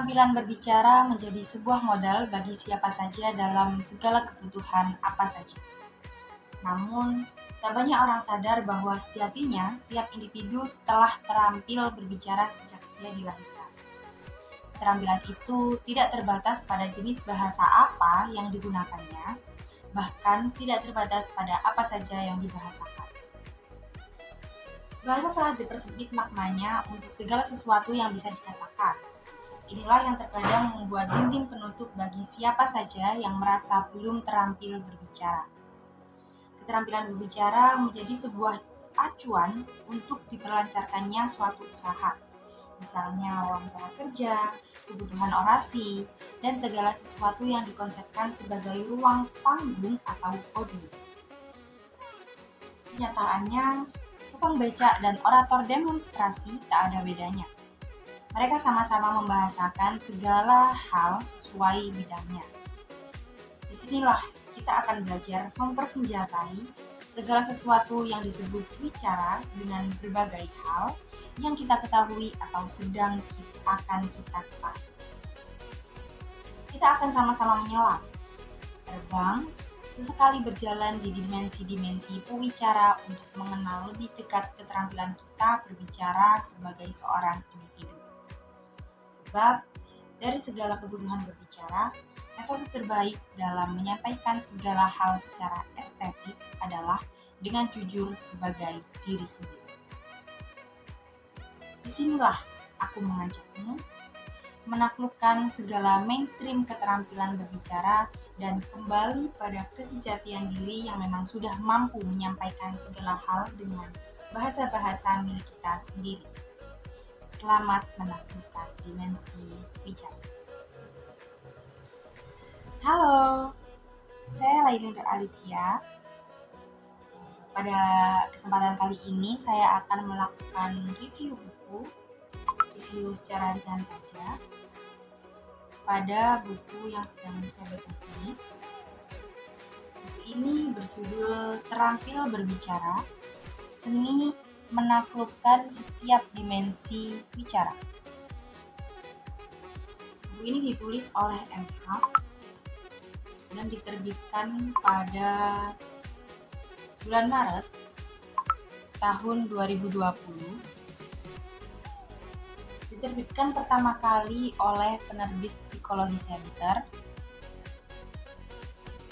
Keterampilan berbicara menjadi sebuah modal bagi siapa saja dalam segala kebutuhan apa saja. Namun, tak banyak orang sadar bahwa sejatinya setiap individu telah terampil berbicara sejak dia dilahirkan. Keterampilan itu tidak terbatas pada jenis bahasa apa yang digunakannya, bahkan tidak terbatas pada apa saja yang dibahasakan. Bahasa telah dipersempit maknanya untuk segala sesuatu yang bisa dikatakan. Inilah yang terkadang membuat dinding penutup bagi siapa saja yang merasa belum terampil berbicara. Keterampilan berbicara menjadi sebuah acuan untuk diperlancarkannya suatu usaha, misalnya wawancara kerja, kebutuhan orasi, dan segala sesuatu yang dikonsepkan sebagai ruang panggung atau podium. Kenyataannya, tukang becak dan orator demonstrasi tak ada bedanya. Mereka sama-sama membahasakan segala hal sesuai bidangnya. Disinilah kita akan belajar mempersenjatai segala sesuatu yang disebut bicara dengan berbagai hal yang kita ketahui atau sedang akan kita ketahui. Kita akan sama-sama menyelam, terbang, sesekali berjalan di dimensi-dimensi pewicara untuk mengenal lebih dekat keterampilan kita berbicara sebagai seorang individu. Sebab dari segala kebutuhan berbicara, metode terbaik dalam menyampaikan segala hal secara estetik adalah dengan jujur sebagai diri sendiri. Disinilah aku mengajakmu menaklukkan segala mainstream keterampilan berbicara dan kembali pada kesejatian diri yang memang sudah mampu menyampaikan segala hal dengan bahasa-bahasa milik kita sendiri. Selamat menaklukkan dimensi bicara. Halo, saya Lainindra Alivia. Pada kesempatan kali ini saya akan melakukan review secara ringan saja pada buku yang sedang saya baca ini. Buku ini berjudul Terampil Berbicara, Seni Menaklukkan Setiap Dimensi Bicara. Buku ini ditulis oleh M. Huff dan diterbitkan pada bulan Maret tahun 2020. Diterbitkan pertama kali oleh penerbit Psikologi Center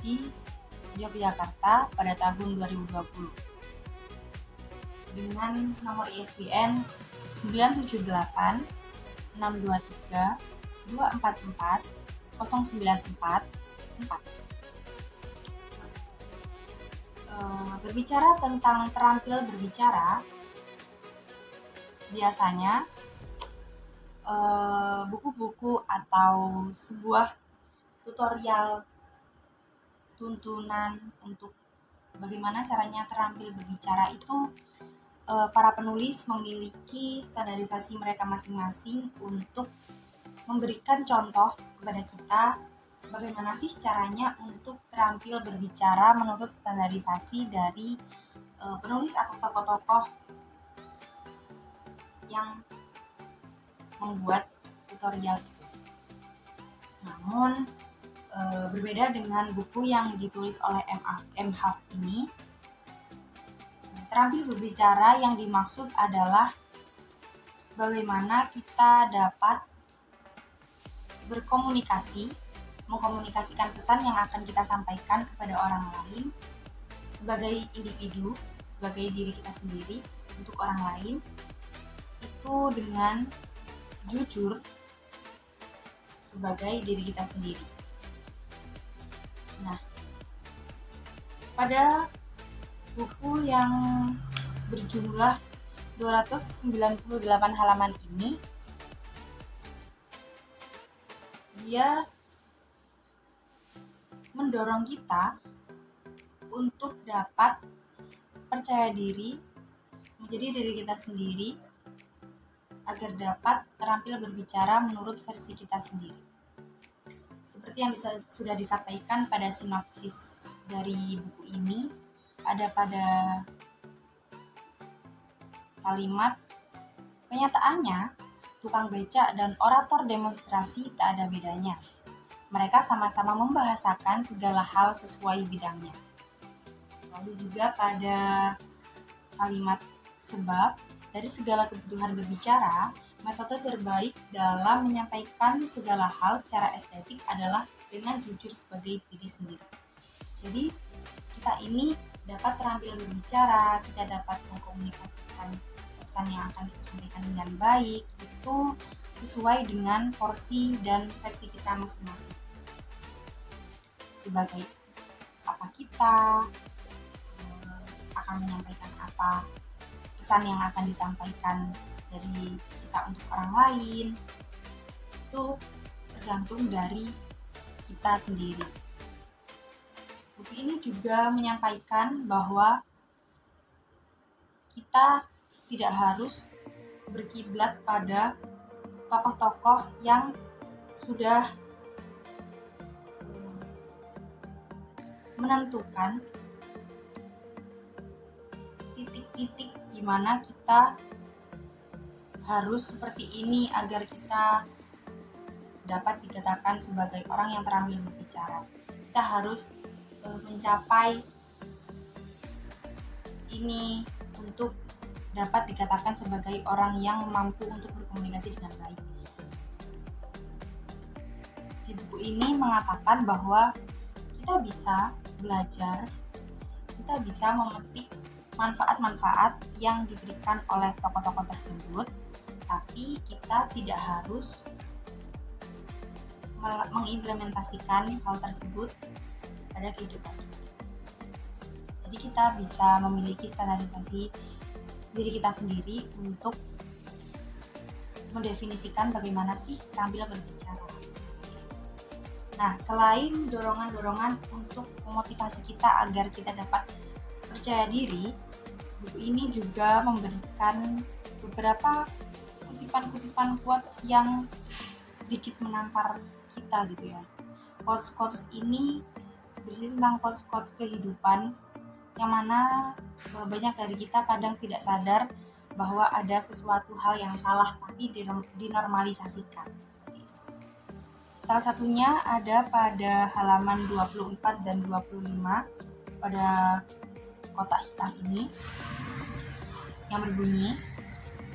di Yogyakarta pada tahun 2020 dengan nomor ISBN 978 623 244 094 4. Berbicara tentang terampil berbicara, biasanya buku-buku atau sebuah tutorial tuntunan untuk bagaimana caranya terampil berbicara itu para penulis memiliki standarisasi mereka masing-masing untuk memberikan contoh kepada kita bagaimana sih caranya untuk terampil berbicara menurut standarisasi dari penulis atau tokoh-tokoh yang membuat tutorial itu. Namun berbeda dengan buku yang ditulis oleh M. Huff ini, terampil berbicara yang dimaksud adalah bagaimana kita dapat berkomunikasi, mengkomunikasikan pesan yang akan kita sampaikan kepada orang lain sebagai individu, sebagai diri kita sendiri untuk orang lain, itu dengan jujur sebagai diri kita sendiri. Nah, pada buku yang berjumlah 298 halaman ini, dia mendorong kita untuk dapat percaya diri, menjadi diri kita sendiri, agar dapat terampil berbicara menurut versi kita sendiri. Seperti yang sudah disampaikan pada sinopsis dari buku ini, ada pada kalimat, kenyataannya tukang becak dan orator demonstrasi tak ada bedanya. Mereka sama-sama membahasakan segala hal sesuai bidangnya. Lalu juga pada kalimat sebab, dari segala kebutuhan berbicara, metode terbaik dalam menyampaikan segala hal secara estetik adalah dengan jujur sebagai diri sendiri. Jadi kita ini dapat terampil berbicara, kita dapat mengkomunikasikan pesan yang akan kita sampaikan dengan baik, itu sesuai dengan porsi dan versi kita masing-masing. Sebagai apa kita akan menyampaikan apa, pesan yang akan disampaikan dari kita untuk orang lain, itu tergantung dari kita sendiri. Buku ini juga menyampaikan bahwa kita tidak harus berkiblat pada tokoh-tokoh yang sudah menentukan titik-titik di mana kita harus seperti ini agar kita dapat dikatakan sebagai orang yang terampil berbicara. Kita harus mencapai ini untuk dapat dikatakan sebagai orang yang mampu untuk berkomunikasi dengan baik. Di buku ini mengatakan bahwa kita bisa belajar, kita bisa memetik manfaat-manfaat yang diberikan oleh tokoh-tokoh tersebut, tapi kita tidak harus mengimplementasikan hal tersebut pada kehidupan kita. Jadi kita bisa memiliki standarisasi diri kita sendiri untuk mendefinisikan bagaimana sih terampil berbicara. Nah, selain dorongan-dorongan untuk memotivasi kita agar kita dapat percaya diri, buku ini juga memberikan beberapa kutipan-kutipan quotes yang sedikit menampar kita gitu ya. Quotes-quotes ini berisi tentang quotes-quotes kehidupan yang mana banyak dari kita kadang tidak sadar bahwa ada sesuatu hal yang salah tapi dinormalisasikan. Seperti itu. Salah satunya ada pada halaman 24 dan 25 pada kotak hitam ini yang berbunyi,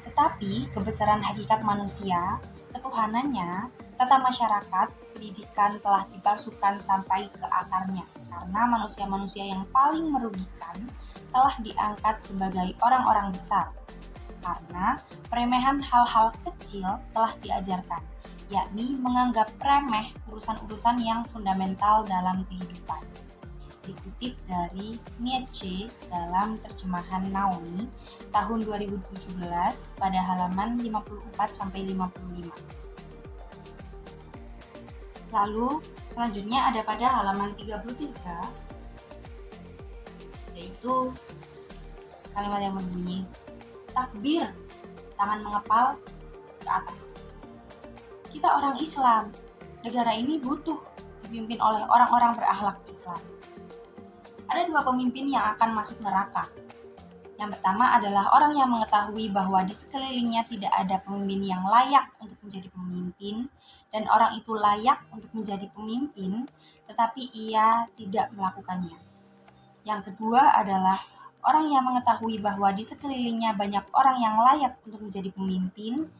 tetapi kebesaran hakikat manusia, ketuhanannya, tata masyarakat, pendidikan telah dipalsukan sampai ke akarnya, karena manusia-manusia yang paling merugikan telah diangkat sebagai orang-orang besar, karena peremehan hal-hal kecil telah diajarkan, yakni menganggap remeh urusan-urusan yang fundamental dalam kehidupan. Dikutip dari Nietzsche dalam terjemahan Naomi tahun 2017 pada halaman 54-55. Lalu selanjutnya ada pada halaman 33, yaitu kalimat yang berbunyi, takbir, tangan mengepal ke atas. Kita orang Islam, negara ini butuh dipimpin oleh orang-orang berakhlak Islam. Ada dua pemimpin yang akan masuk neraka. Yang pertama adalah orang yang mengetahui bahwa di sekelilingnya tidak ada pemimpin yang layak untuk menjadi pemimpin, dan orang itu layak untuk menjadi pemimpin, tetapi ia tidak melakukannya. Yang kedua adalah orang yang mengetahui bahwa di sekelilingnya banyak orang yang layak untuk menjadi pemimpin,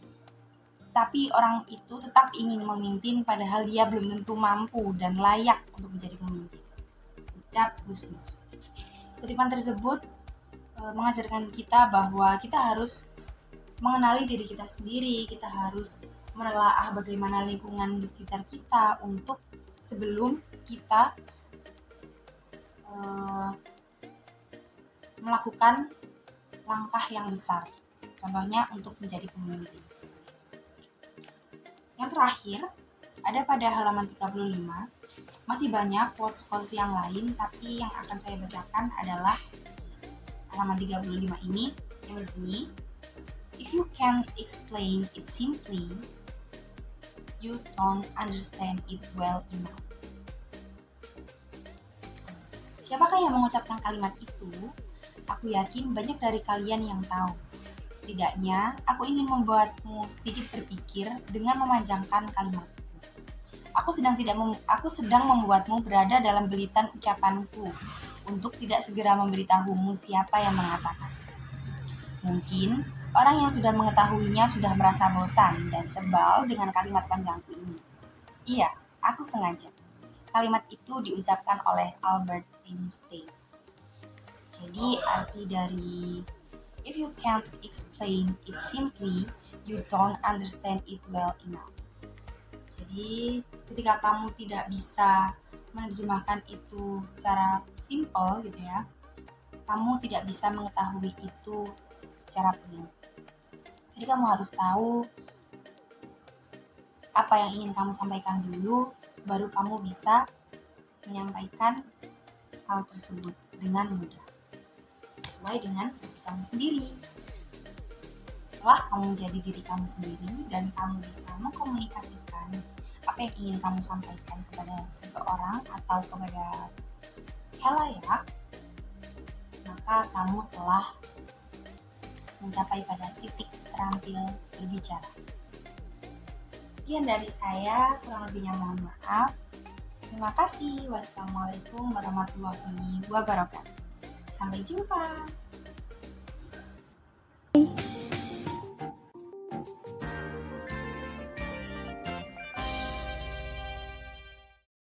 tapi orang itu tetap ingin memimpin padahal dia belum tentu mampu dan layak untuk menjadi pemimpin. Ucap Gus Mus. Kutipan tersebut mengajarkan kita bahwa kita harus mengenali diri kita sendiri, kita harus menelaah bagaimana lingkungan di sekitar kita untuk sebelum kita melakukan langkah yang besar, contohnya untuk menjadi pemimpin. Yang terakhir, ada pada halaman 35, masih banyak quotes-quotes yang lain, tapi yang akan saya bacakan adalah halaman 35 ini yang berbunyi, if you can't explain it simply, you don't understand it well enough. Siapakah yang mengucapkan kalimat itu? Aku yakin banyak dari kalian yang tahu. Setidaknya, aku ingin membuatmu sedikit berpikir dengan memanjangkan kalimat. Aku sedang membuatmu berada dalam belitan ucapanku untuk tidak segera memberitahumu siapa yang mengatakan. Mungkin orang yang sudah mengetahuinya sudah merasa bosan dan sebal dengan kalimat panjangku ini. Iya, aku sengaja. Kalimat itu diucapkan oleh Albert Einstein. Jadi arti dari if you can't explain it simply, you don't understand it well enough. Jadi ketika kamu tidak bisa menerjemahkan itu secara simple gitu ya, kamu tidak bisa mengetahui itu secara penuh. Jadi kamu harus tahu apa yang ingin kamu sampaikan dulu, baru kamu bisa menyampaikan hal tersebut dengan mudah, sesuai dengan versi kamu sendiri. Setelah kamu menjadi diri kamu sendiri dan kamu bisa mengkomunikasikan apa yang ingin kamu sampaikan kepada seseorang atau kepada khalayak, maka kamu telah mencapai pada titik terampil berbicara. Sekian dari saya, kurang lebihnya mohon maaf. Terima kasih. Wassalamualaikum warahmatullahi wabarakatuh. Sampai jumpa.